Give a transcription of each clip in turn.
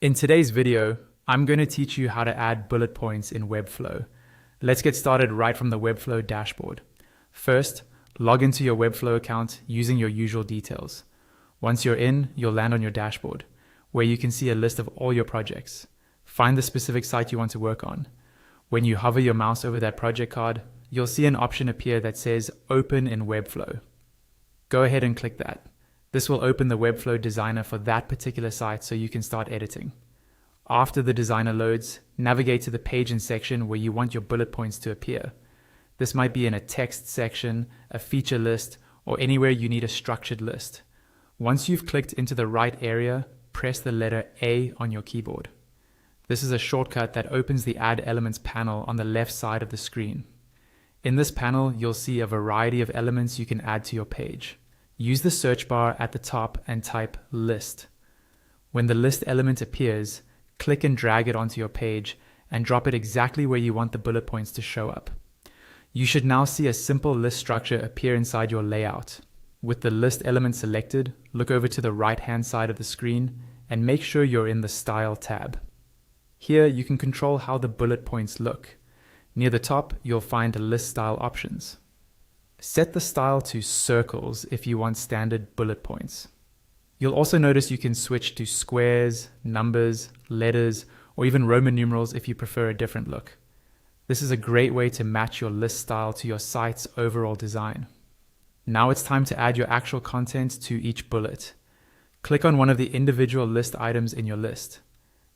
In today's video, I'm going to teach you how to add bullet points in Webflow. Let's get started right from the Webflow dashboard. First, log into your Webflow account using your usual details. Once you're in, you'll land on your dashboard, where you can see a list of all your projects. Find the specific site you want to work on. When you hover your mouse over that project card, you'll see an option appear that says Open in Webflow. Go ahead and click that. This will open the Webflow designer for that particular site so you can start editing. After the designer loads, navigate to the page and section where you want your bullet points to appear. This might be in a text section, a feature list, or anywhere you need a structured list. Once you've clicked into the right area, press the letter A on your keyboard. This is a shortcut that opens the Add Elements panel on the left side of the screen. In this panel, you'll see a variety of elements you can add to your page. Use the search bar at the top and type list. When the list element appears, click and drag it onto your page and drop it exactly where you want the bullet points to show up. You should now see a simple list structure appear inside your layout. With the list element selected, look over to the right-hand side of the screen and make sure you're in the Style tab. Here you can control how the bullet points look. Near the top, you'll find list style options. Set the style to circles if you want standard bullet points. You'll also notice you can switch to squares, numbers, letters, or even Roman numerals if you prefer a different look. This is a great way to match your list style to your site's overall design. Now it's time to add your actual content to each bullet. Click on one of the individual list items in your list.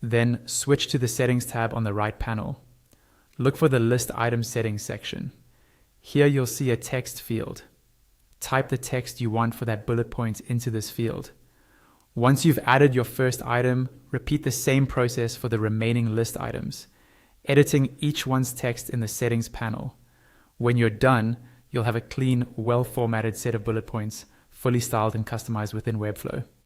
Then switch to the Settings tab on the right panel. Look for the List Item Settings section. Here you'll see a text field. Type the text you want for that bullet point into this field. Once you've added your first item, repeat the same process for the remaining list items, editing each one's text in the Settings panel. When you're done, you'll have a clean, well-formatted set of bullet points, fully styled and customized within Webflow.